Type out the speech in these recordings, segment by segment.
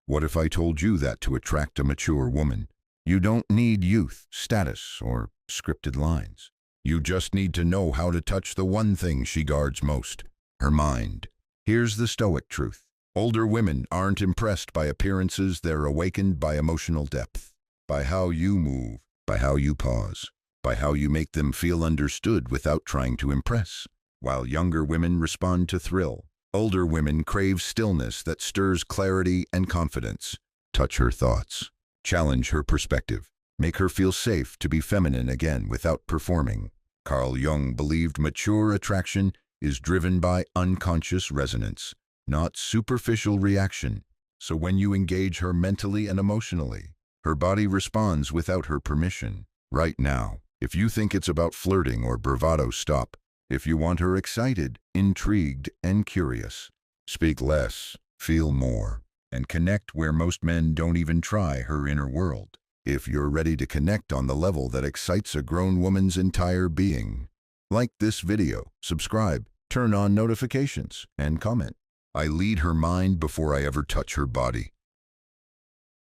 What if I told you that to attract a mature woman, you don't need youth, status, or scripted lines. You just need to know how to touch the one thing she guards most, her mind. Here's the Stoic truth. Older women aren't impressed by appearances, they're awakened by emotional depth. By how you move, by how you pause, by how you make them feel understood without trying to impress. While younger women respond to thrill, older women crave stillness that stirs clarity and confidence. Touch her thoughts. Challenge her perspective. Make her feel safe to be feminine again without performing. Carl Jung believed mature attraction is driven by unconscious resonance, not superficial reaction. So when you engage her mentally and emotionally, her body responds without her permission. Right now, if you think it's about flirting or bravado, stop. If you want her excited, intrigued, and curious, speak less, feel more, and connect where most men don't even try, her inner world. If you're ready to connect on the level that excites a grown woman's entire being, like this video, subscribe, turn on notifications, and comment. I lead her mind before I ever touch her body.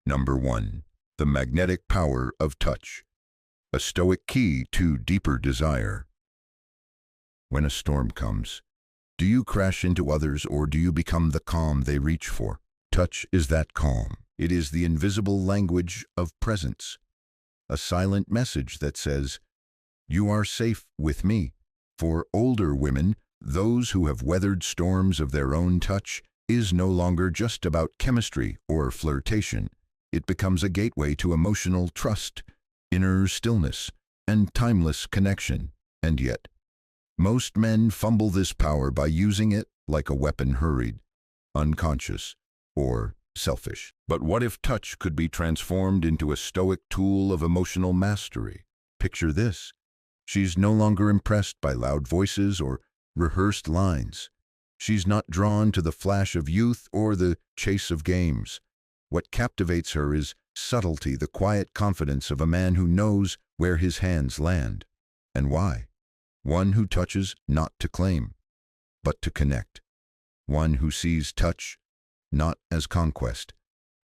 Number 1. The magnetic power of touch. A Stoic key to deeper desire. When a storm comes, do you crash into others or do you become the calm they reach for? Touch is that calm. It is the invisible language of presence. A silent message that says, "You are safe with me." For older women, those who have weathered storms of their own, touch is no longer just about chemistry or flirtation. It becomes a gateway to emotional trust, inner stillness, and timeless connection. And yet, most men fumble this power by using it like a weapon, hurried, unconscious, or selfish. But what if touch could be transformed into a Stoic tool of emotional mastery? Picture this. She's no longer impressed by loud voices or rehearsed lines. She's not drawn to the flash of youth or the chase of games. What captivates her is subtlety, the quiet confidence of a man who knows where his hands land. And why? One who touches not to claim, but to connect. One who sees touch not as conquest,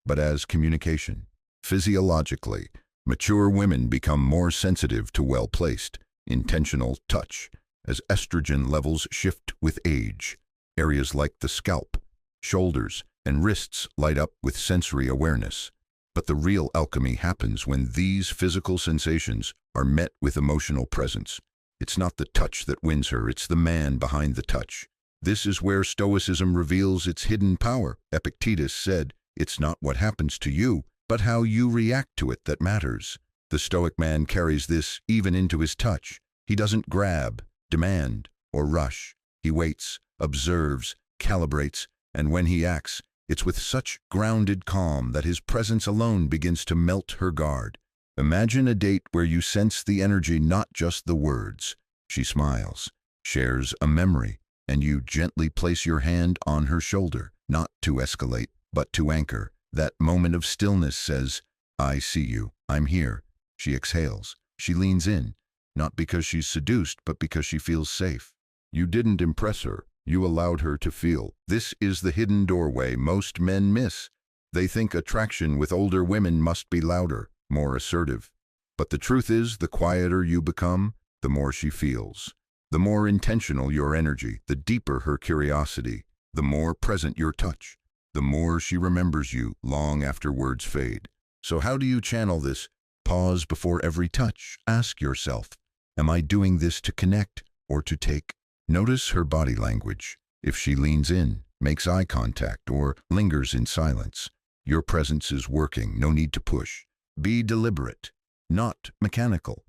but as communication. Physiologically, mature women become more sensitive to well-placed, intentional touch as estrogen levels shift with age. Areas like the scalp, shoulders, and wrists light up with sensory awareness. But the real alchemy happens when these physical sensations are met with emotional presence. It's not the touch that wins her, it's the man behind the touch. This is where Stoicism reveals its hidden power. Epictetus said, "It's not what happens to you, but how you react to it that matters." The Stoic man carries this even into his touch. He doesn't grab, demand, or rush. He waits, observes, calibrates, and when he acts, it's with such grounded calm that his presence alone begins to melt her guard. Imagine a date where you sense the energy, not just the words. She smiles, shares a memory, and you gently place your hand on her shoulder, not to escalate, but to anchor. That moment of stillness says, "I see you, I'm here." She exhales. She leans in, not because she's seduced, but because she feels safe. You didn't impress her. You allowed her to feel. This is the hidden doorway most men miss. They think attraction with older women must be louder, more assertive. But the truth is, the quieter you become, the more she feels. The more intentional your energy, the deeper her curiosity, the more present your touch, the more she remembers you long after words fade. So how do you channel this? Pause before every touch. Ask yourself, am I doing this to connect or to take? Notice her body language. If she leans in, makes eye contact, or lingers in silence, your presence is working, no need to push. Be deliberate, not mechanical.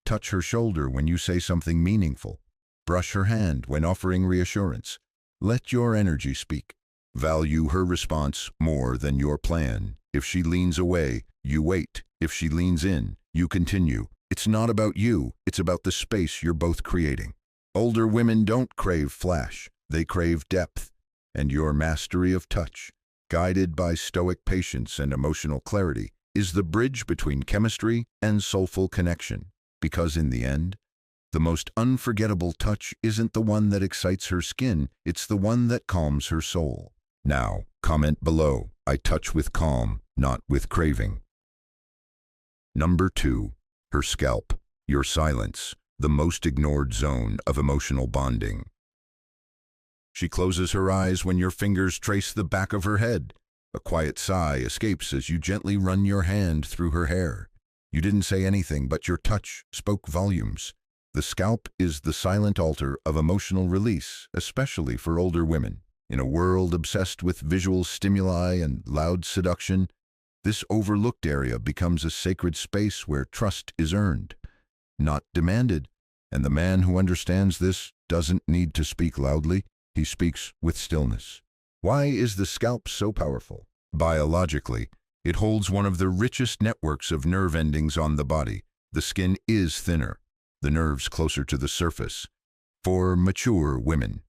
Touch her shoulder when you say something meaningful. Brush her hand when offering reassurance. Let your energy speak. Value her response more than your plan. If she leans away, you wait. If she leans in, you continue. It's not about you, it's about the space you're both creating. Older women don't crave flash, they crave depth. And your mastery of touch, guided by Stoic patience and emotional clarity, is the bridge between chemistry and soulful connection. Because in the end, the most unforgettable touch isn't the one that excites her skin, it's the one that calms her soul. Now, comment below. I touch with calm, not with craving. Number 2. Her scalp, your silence, the most ignored zone of emotional bonding. She closes her eyes when your fingers trace the back of her head. A quiet sigh escapes as you gently run your hand through her hair. You didn't say anything, but your touch spoke volumes. The scalp is the silent altar of emotional release, especially for older women. In a world obsessed with visual stimuli and loud seduction, this overlooked area becomes a sacred space where trust is earned, not demanded. And the man who understands this doesn't need to speak loudly. He speaks with stillness. Why is the scalp so powerful? Biologically, it holds one of the richest networks of nerve endings on the body. The skin is thinner, the nerves closer to the surface. For mature women,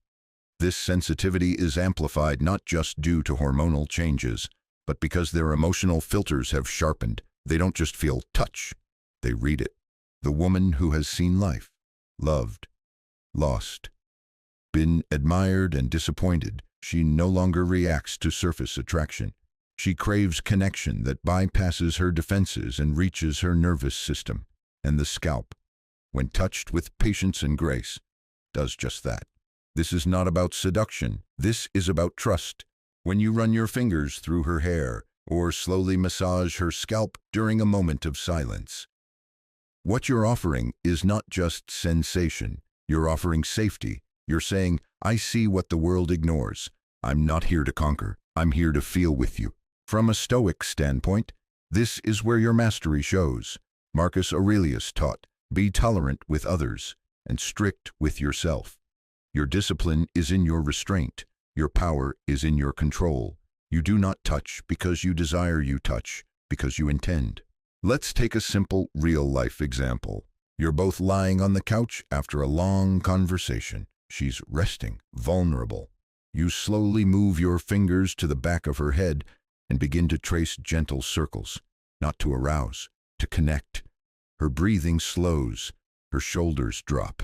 this sensitivity is amplified not just due to hormonal changes, but because their emotional filters have sharpened. They don't just feel touch, they read it. The woman who has seen life, loved, lost, been admired and disappointed, she no longer reacts to surface attraction. She craves connection that bypasses her defenses and reaches her nervous system. And the scalp, when touched with patience and grace, does just that. This is not about seduction. This is about trust. When you run your fingers through her hair or slowly massage her scalp during a moment of silence, what you're offering is not just sensation. You're offering safety. You're saying, I see what the world ignores. I'm not here to conquer. I'm here to feel with you. From a Stoic standpoint, this is where your mastery shows. Marcus Aurelius taught, be tolerant with others and strict with yourself. Your discipline is in your restraint. Your power is in your control. You do not touch because you desire, you touch because you intend. Let's take a simple real-life example. You're both lying on the couch after a long conversation. She's resting, vulnerable. You slowly move your fingers to the back of her head and begin to trace gentle circles, not to arouse, to connect. Her breathing slows, her shoulders drop.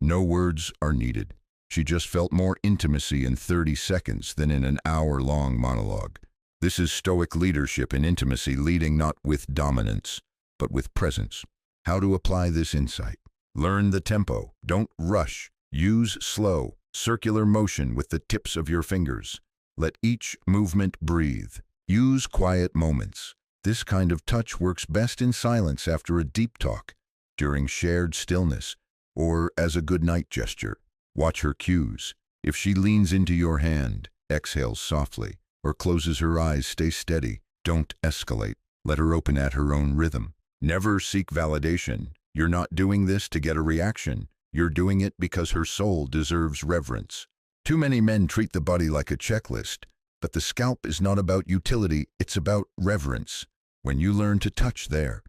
No words are needed. She just felt more intimacy in 30 seconds than in an hour-long monologue. This is Stoic leadership in intimacy, leading not with dominance, but with presence. How to apply this insight? Learn the tempo. Don't rush. Use slow, circular motion with the tips of your fingers. Let each movement breathe. Use quiet moments. This kind of touch works best in silence after a deep talk, during shared stillness, or as a goodnight gesture. Watch her cues. If she leans into your hand, exhale softly, or closes her eyes, stay steady. Don't escalate. Let her open at her own rhythm. Never seek validation. You're not doing this to get a reaction. You're doing it because her soul deserves reverence. Too many men treat the body like a checklist, but the scalp is not about utility, it's about reverence. When you learn to touch there,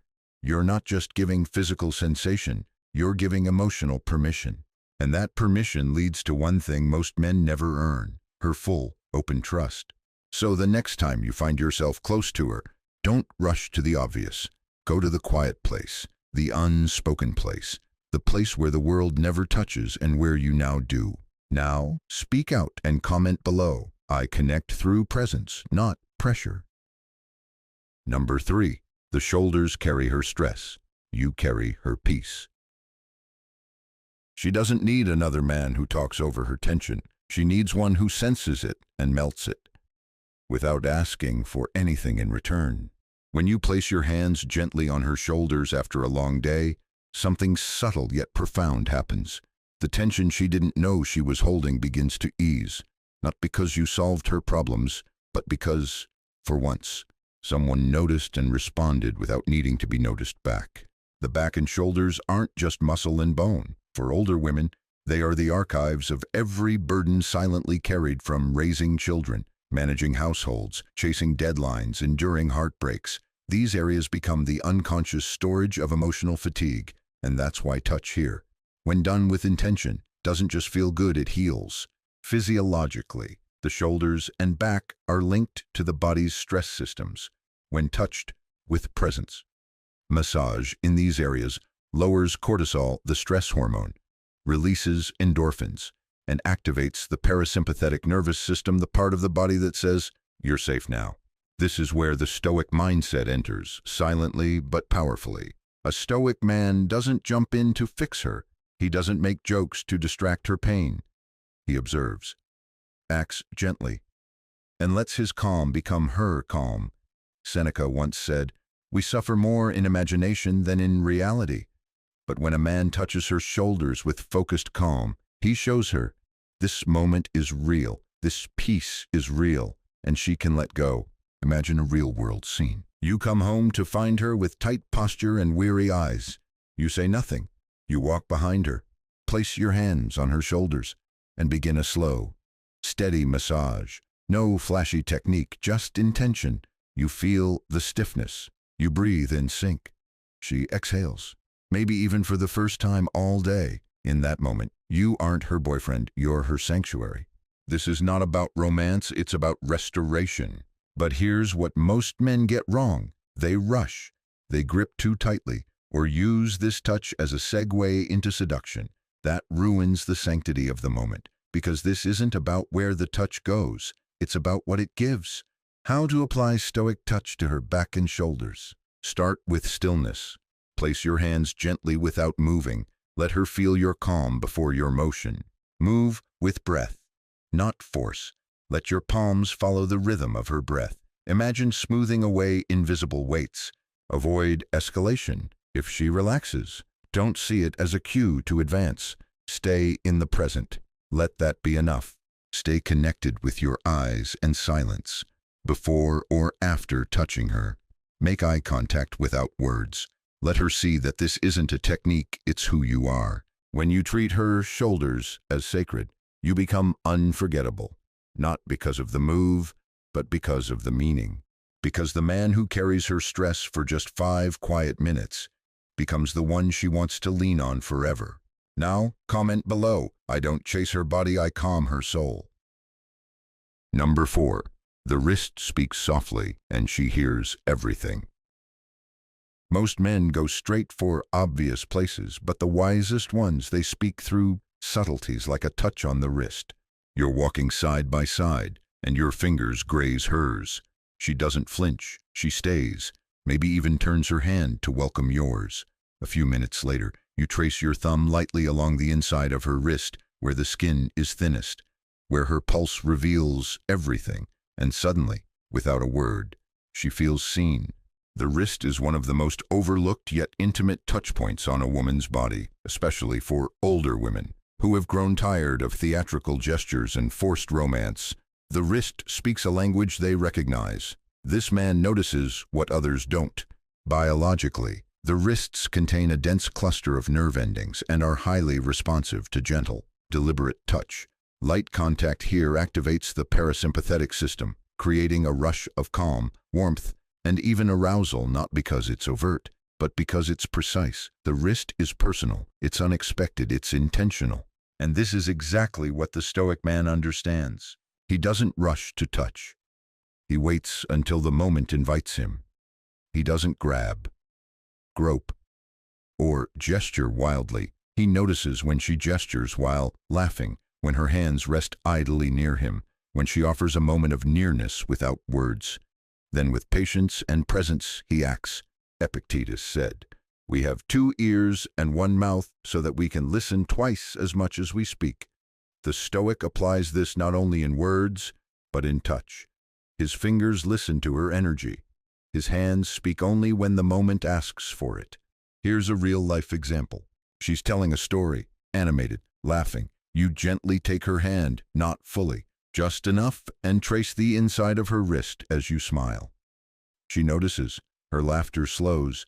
you're not just giving physical sensation, you're giving emotional permission. And that permission leads to one thing most men never earn, her full, open trust. So the next time you find yourself close to her, don't rush to the obvious. Go to the quiet place, the unspoken place, the place where the world never touches and where you now do. Now, speak out and comment below. I connect through presence, not pressure. Number 3. The shoulders carry her stress. You carry her peace. She doesn't need another man who talks over her tension. She needs one who senses it and melts it, without asking for anything in return. When you place your hands gently on her shoulders after a long day, something subtle yet profound happens. The tension she didn't know she was holding begins to ease, not because you solved her problems, but because, for once, someone noticed and responded without needing to be noticed back. The back and shoulders aren't just muscle and bone. For older women, they are the archives of every burden silently carried from raising children, managing households, chasing deadlines, enduring heartbreaks. These areas become the unconscious storage of emotional fatigue, and that's why touch here, when done with intention, doesn't just feel good, it heals. Physiologically, the shoulders and back are linked to the body's stress systems. When touched with presence, massage in these areas lowers cortisol, the stress hormone, releases endorphins, and activates the parasympathetic nervous system, the part of the body that says, You're safe now. This is where the Stoic mindset enters, silently but powerfully. A Stoic man doesn't jump in to fix her. He doesn't make jokes to distract her pain. He observes, acts gently, and lets his calm become her calm. Seneca once said, "We suffer more in imagination than in reality." But when a man touches her shoulders with focused calm, he shows her, this moment is real, this peace is real, and she can let go. Imagine a real-world scene. You come home to find her with tight posture and weary eyes. You say nothing. You walk behind her, place your hands on her shoulders, and begin a slow, steady massage. No flashy technique, just intention. You feel the stiffness. You breathe in sync. She exhales, maybe even for the first time all day. In that moment, you aren't her boyfriend, you're her sanctuary. This is not about romance, it's about restoration. But here's what most men get wrong. They rush. They grip too tightly, or use this touch as a segue into seduction. That ruins the sanctity of the moment, because this isn't about where the touch goes. It's about what it gives. How to apply Stoic touch to her back and shoulders. Start with stillness. Place your hands gently without moving. Let her feel your calm before your motion. Move with breath, not force. Let your palms follow the rhythm of her breath. Imagine smoothing away invisible weights. Avoid escalation. If she relaxes, don't see it as a cue to advance. Stay in the present. Let that be enough. Stay connected with your eyes and silence. Before or after touching her, make eye contact without words. Let her see that this isn't a technique, it's who you are. When you treat her shoulders as sacred, you become unforgettable. Not because of the move, but because of the meaning. Because the man who carries her stress for just 5 quiet minutes becomes the one she wants to lean on forever. Now, comment below. I don't chase her body, I calm her soul. Number 4. The wrist speaks softly, and she hears everything. Most men go straight for obvious places, but the wisest ones, they speak through subtleties like a touch on the wrist. You're walking side by side, and your fingers graze hers. She doesn't flinch, she stays, maybe even turns her hand to welcome yours. A few minutes later, you trace your thumb lightly along the inside of her wrist, where the skin is thinnest, where her pulse reveals everything, and suddenly, without a word, she feels seen. The wrist is one of the most overlooked yet intimate touchpoints on a woman's body, especially for older women who have grown tired of theatrical gestures and forced romance. The wrist speaks a language they recognize. This man notices what others don't. Biologically, the wrists contain a dense cluster of nerve endings and are highly responsive to gentle, deliberate touch. Light contact here activates the parasympathetic system, creating a rush of calm, warmth, and even arousal, not because it's overt, but because it's precise. The wrist is personal, it's unexpected, it's intentional. And this is exactly what the Stoic man understands. He doesn't rush to touch. He waits until the moment invites him. He doesn't grab, grope, or gesture wildly. He notices when she gestures while laughing, when her hands rest idly near him, when she offers a moment of nearness without words. Then with patience and presence he acts. Epictetus said, "We have 2 ears and 1 mouth so that we can listen twice as much as we speak." The Stoic applies this not only in words, but in touch. His fingers listen to her energy. His hands speak only when the moment asks for it. Here's a real-life example. She's telling a story, animated, laughing. You gently take her hand, not fully, just enough, and trace the inside of her wrist as you smile. She notices. Her laughter slows.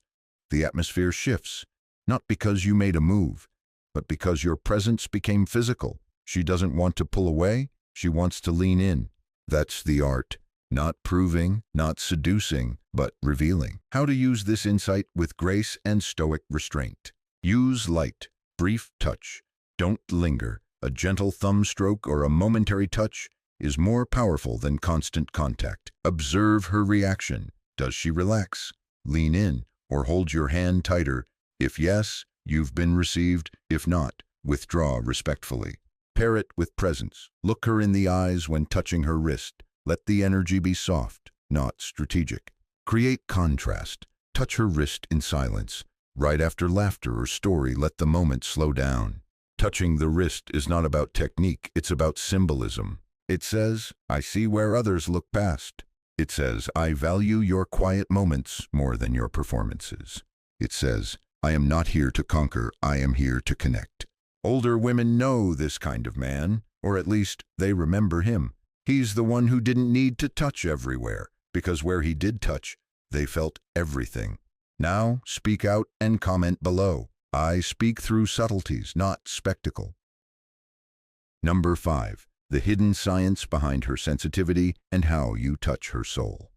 The atmosphere shifts, not because you made a move, but because your presence became physical. She doesn't want to pull away, she wants to lean in. That's the art. Not proving, not seducing, but revealing. How to use this insight with grace and Stoic restraint. Use light, brief touch. Don't linger. A gentle thumb stroke or a momentary touch is more powerful than constant contact. Observe her reaction. Does she relax, lean in, or hold your hand tighter? If yes, you've been received. If not, withdraw respectfully. Pair it with presence. Look her in the eyes when touching her wrist. Let the energy be soft, not strategic. Create contrast. Touch her wrist in silence. Right after laughter or story, let the moment slow down. Touching the wrist is not about technique, it's about symbolism. It says, I see where others look past. It says, I value your quiet moments more than your performances. It says, I am not here to conquer, I am here to connect. Older women know this kind of man, or at least they remember him. He's the one who didn't need to touch everywhere, because where he did touch, they felt everything. Now, speak out and comment below. I speak through subtleties, not spectacle. Number 5. The hidden science behind her sensitivity and how you touch her soul.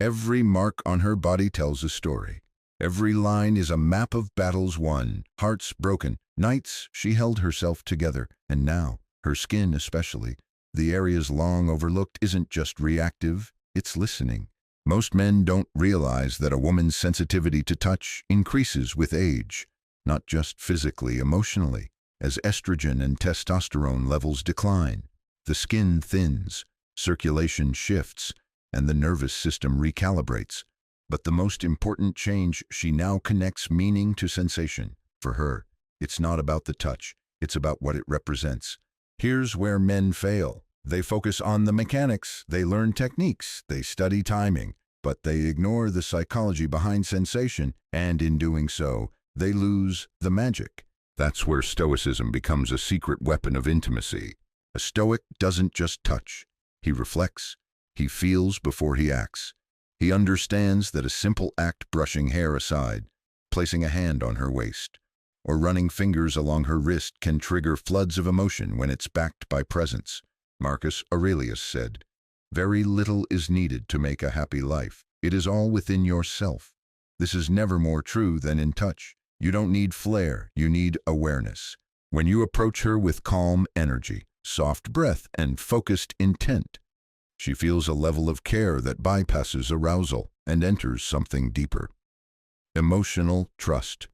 Every mark on her body tells a story. Every line is a map of battles won, hearts broken, nights she held herself together, and now, her skin especially, the areas long overlooked, isn't just reactive, it's listening. Most men don't realize that a woman's sensitivity to touch increases with age, not just physically, emotionally. As estrogen and testosterone levels decline, the skin thins, circulation shifts, and the nervous system recalibrates. But the most important change, she now connects meaning to sensation. For her, it's not about the touch, it's about what it represents. Here's where men fail. They focus on the mechanics, they learn techniques, they study timing, but they ignore the psychology behind sensation, and in doing so, they lose the magic. That's where Stoicism becomes a secret weapon of intimacy. A Stoic doesn't just touch. He reflects. He feels before he acts. He understands that a simple act, brushing hair aside, placing a hand on her waist, or running fingers along her wrist, can trigger floods of emotion when it's backed by presence. Marcus Aurelius said, "Very little is needed to make a happy life. It is all within yourself." This is never more true than in touch. You don't need flair, you need awareness. When you approach her with calm energy, soft breath, and focused intent, she feels a level of care that bypasses arousal and enters something deeper. Emotional trust.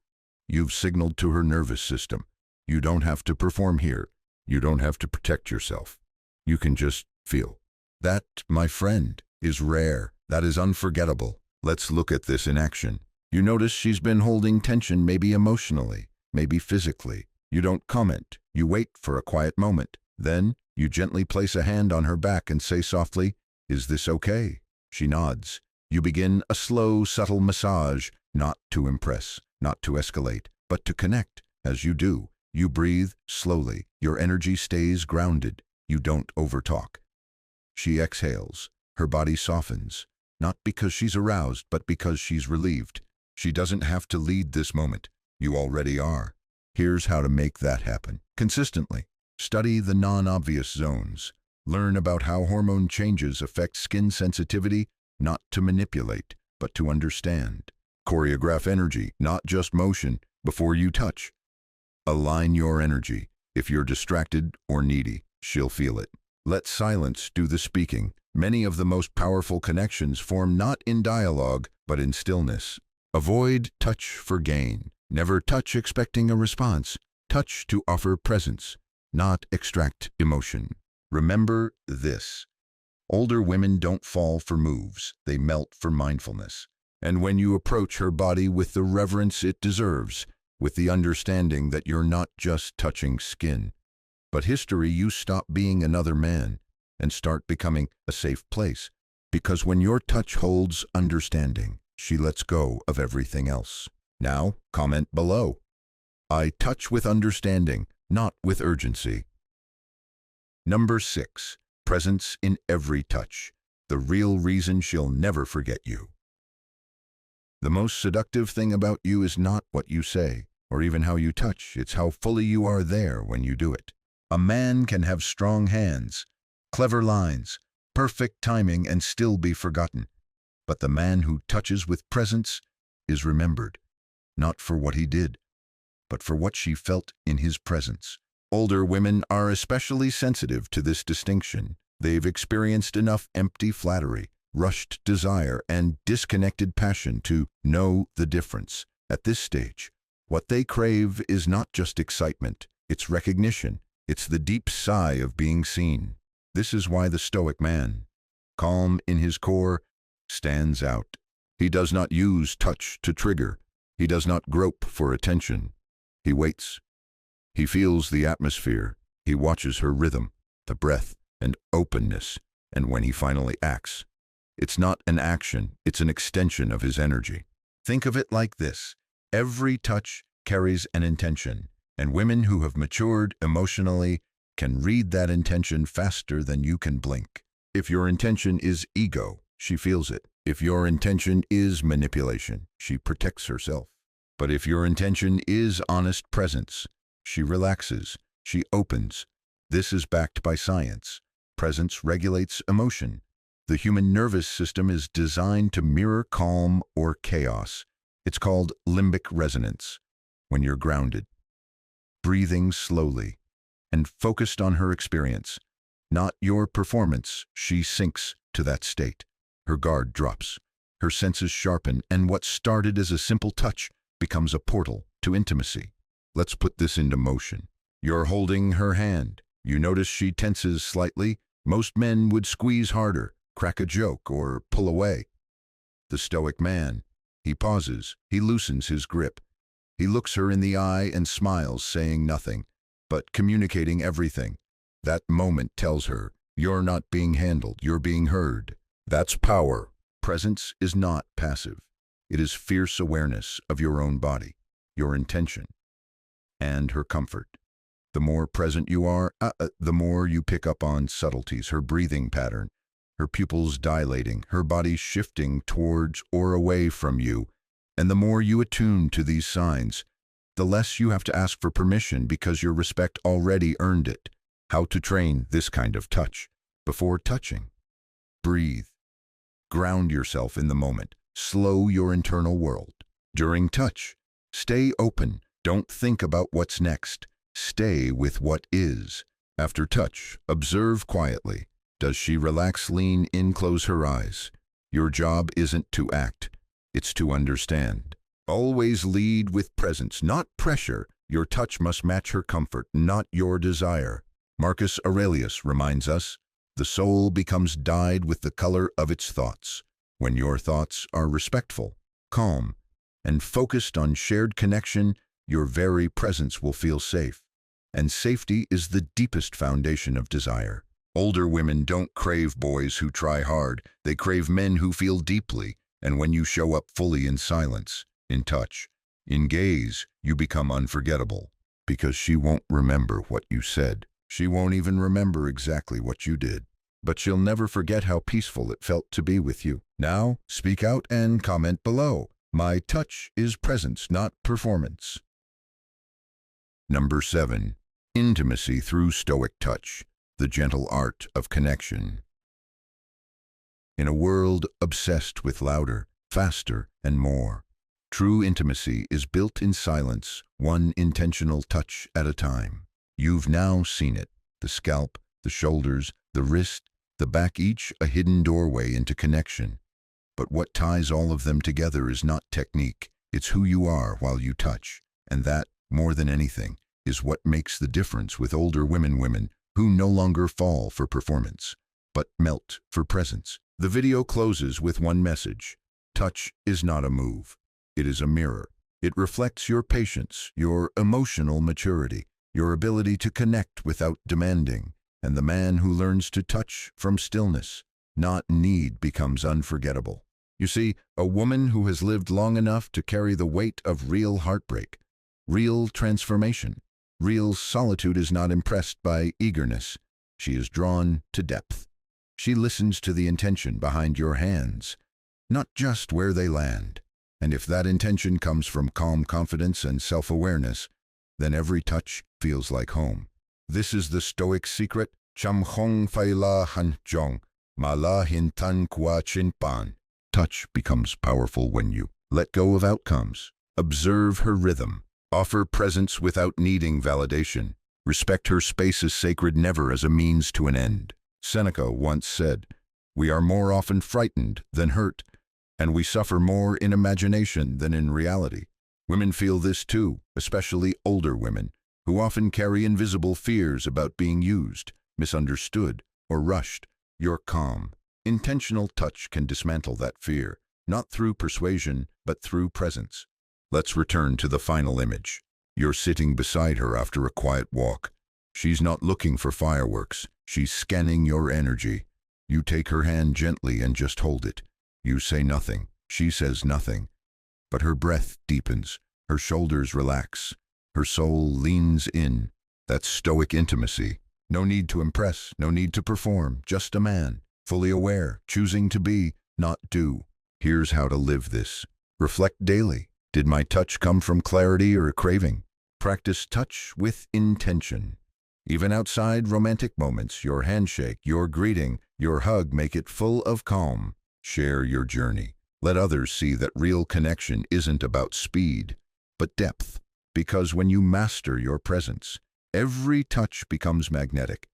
You've signaled to her nervous system. You don't have to perform here. You don't have to protect yourself. You can just feel. That, my friend, is rare. That is unforgettable. Let's look at this in action. You notice she's been holding tension, maybe emotionally, maybe physically. You don't comment. You wait for a quiet moment. Then, you gently place a hand on her back and say softly, "Is this okay?" She nods. You begin a slow, subtle massage, not to impress, not to escalate, but to connect. As you do, you breathe slowly. Your energy stays grounded. You don't overtalk. She exhales. Her body softens, not because she's aroused, but because she's relieved. She doesn't have to lead this moment. You already are. Here's how to make that happen. Consistently. Study the non-obvious zones. Learn about how hormone changes affect skin sensitivity, not to manipulate, but to understand. Choreograph energy, not just motion, before you touch. Align your energy. If you're distracted or needy, she'll feel it. Let silence do the speaking. Many of the most powerful connections form not in dialogue, but in stillness. Avoid touch for gain. Never touch expecting a response. Touch to offer presence, not extract emotion. Remember this. Older women don't fall for moves. They melt for mindfulness. And when you approach her body with the reverence it deserves, with the understanding that you're not just touching skin, but history, you stop being another man and start becoming a safe place. Because when your touch holds understanding, she lets go of everything else. Now, comment below. I touch with understanding, not with urgency. Number 6. Presence in every touch. The real reason she'll never forget you. The most seductive thing about you is not what you say, or even how you touch. It's how fully you are there when you do it. A man can have strong hands, clever lines, perfect timing, and still be forgotten. But the man who touches with presence is remembered, not for what he did, but for what she felt in his presence. Older women are especially sensitive to this distinction. They've experienced enough empty flattery, rushed desire, and disconnected passion to know the difference. At this stage, what they crave is not just excitement, it's recognition. It's the deep sigh of being seen. This is why the Stoic man, calm in his core, stands out. He does not use touch to trigger. He does not grope for attention. He waits. He feels the atmosphere. He watches her rhythm, the breath, and openness. And when he finally acts, it's not an action, it's an extension of his energy. Think of it like this. Every touch carries an intention, and women who have matured emotionally can read that intention faster than you can blink. If your intention is ego, she feels it. If your intention is manipulation, she protects herself. But if your intention is honest presence, she relaxes, she opens. This is backed by science. Presence regulates emotion. The human nervous system is designed to mirror calm or chaos. It's called limbic resonance. When you're grounded, breathing slowly, and focused on her experience, not your performance, she sinks to that state. Her guard drops, her senses sharpen, and what started as a simple touch becomes a portal to intimacy. Let's put this into motion. You're holding her hand. You notice she tenses slightly. Most men would squeeze harder, crack a joke, or pull away. The Stoic man, he pauses, he loosens his grip. He looks her in the eye and smiles, saying nothing, but communicating everything. That moment tells her, you're not being handled, you're being heard. That's power. Presence is not passive. It is fierce awareness of your own body, your intention, and her comfort. The more present you are, the more you pick up on subtleties, her breathing pattern, her pupils dilating, her body shifting towards or away from you. And the more you attune to these signs, the less you have to ask for permission because your respect already earned it. How to train this kind of touch? Before touching, breathe. Ground yourself in the moment. Slow your internal world. During touch, stay open. Don't think about what's next. Stay with what is. After touch, observe quietly. Does she relax, lean in, close her eyes? Your job isn't to act, it's to understand. Always lead with presence, not pressure. Your touch must match her comfort, not your desire. Marcus Aurelius reminds us, the soul becomes dyed with the color of its thoughts. When your thoughts are respectful, calm, and focused on shared connection, your very presence will feel safe. And safety is the deepest foundation of desire. Older women don't crave boys who try hard. They crave men who feel deeply. And when you show up fully in silence, in touch, in gaze, you become unforgettable. Because she won't remember what you said. She won't even remember exactly what you did. But she'll never forget how peaceful it felt to be with you. Now, speak out and comment below. My touch is presence, not performance. Number 7. Intimacy through Stoic touch. The gentle art of connection. In a world obsessed with louder, faster, and more, true intimacy is built in silence, one intentional touch at a time. You've now seen it, the scalp, the shoulders, the wrist, the back, each a hidden doorway into connection. But what ties all of them together is not technique, it's who you are while you touch. And that, more than anything, is what makes the difference with older women who no longer fall for performance, but melt for presence. The video closes with one message. Touch is not a move. It is a mirror. It reflects your patience, your emotional maturity, your ability to connect without demanding. And the man who learns to touch from stillness, not need, becomes unforgettable. You see, a woman who has lived long enough to carry the weight of real heartbreak, real transformation, real solitude is not impressed by eagerness. She is drawn to depth. She listens to the intention behind your hands, not just where they land. And if that intention comes from calm confidence and self-awareness, then every touch feels like home. This is the Stoic secret. Cham hong fai la han jong, ma la hin tan kwa chin pan. Touch becomes powerful when you let go of outcomes. Observe her rhythm. Offer presence without needing validation. Respect her space as sacred, never as a means to an end. Seneca once said, "We are more often frightened than hurt, and we suffer more in imagination than in reality." Women feel this too, especially older women, who often carry invisible fears about being used, misunderstood, or rushed. You're calm. Intentional touch can dismantle that fear, not through persuasion, but through presence. Let's return to the final image. You're sitting beside her after a quiet walk. She's not looking for fireworks. She's scanning your energy. You take her hand gently and just hold it. You say nothing. She says nothing. But her breath deepens. Her shoulders relax. Her soul leans in. That's Stoic intimacy. No need to impress, no need to perform. Just a man, fully aware, choosing to be, not do. Here's how to live this. Reflect daily. Did my touch come from clarity or a craving? Practice touch with intention. Even outside romantic moments, your handshake, your greeting, your hug, make it full of calm. Share your journey. Let others see that real connection isn't about speed, but depth. Because when you master your presence, every touch becomes magnetic.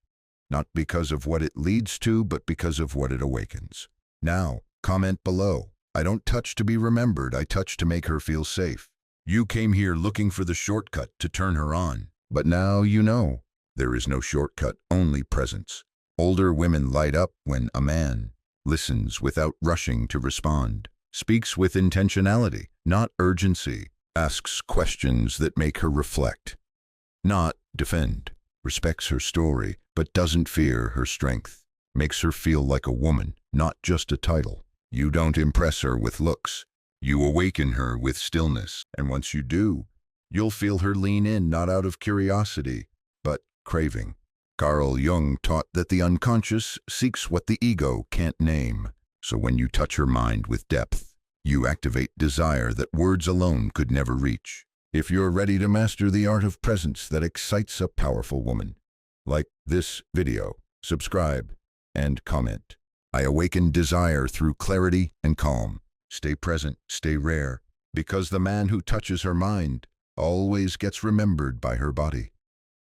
Not because of what it leads to, but because of what it awakens. Now, comment below. I don't touch to be remembered, I touch to make her feel safe. You came here looking for the shortcut to turn her on. But now you know. There is no shortcut, only presence. Older women light up when a man listens without rushing to respond, speaks with intentionality, not urgency, asks questions that make her reflect, not defend, respects her story, but doesn't fear her strength, makes her feel like a woman, not just a title. You don't impress her with looks. You awaken her with stillness, and once you do, you'll feel her lean in, not out of curiosity, but craving. Carl Jung taught that the unconscious seeks what the ego can't name. So when you touch her mind with depth, you activate desire that words alone could never reach. If you're ready to master the art of presence that excites a powerful woman, like this video, subscribe, and comment. I awaken desire through clarity and calm. Stay present, stay rare, because the man who touches her mind always gets remembered by her body.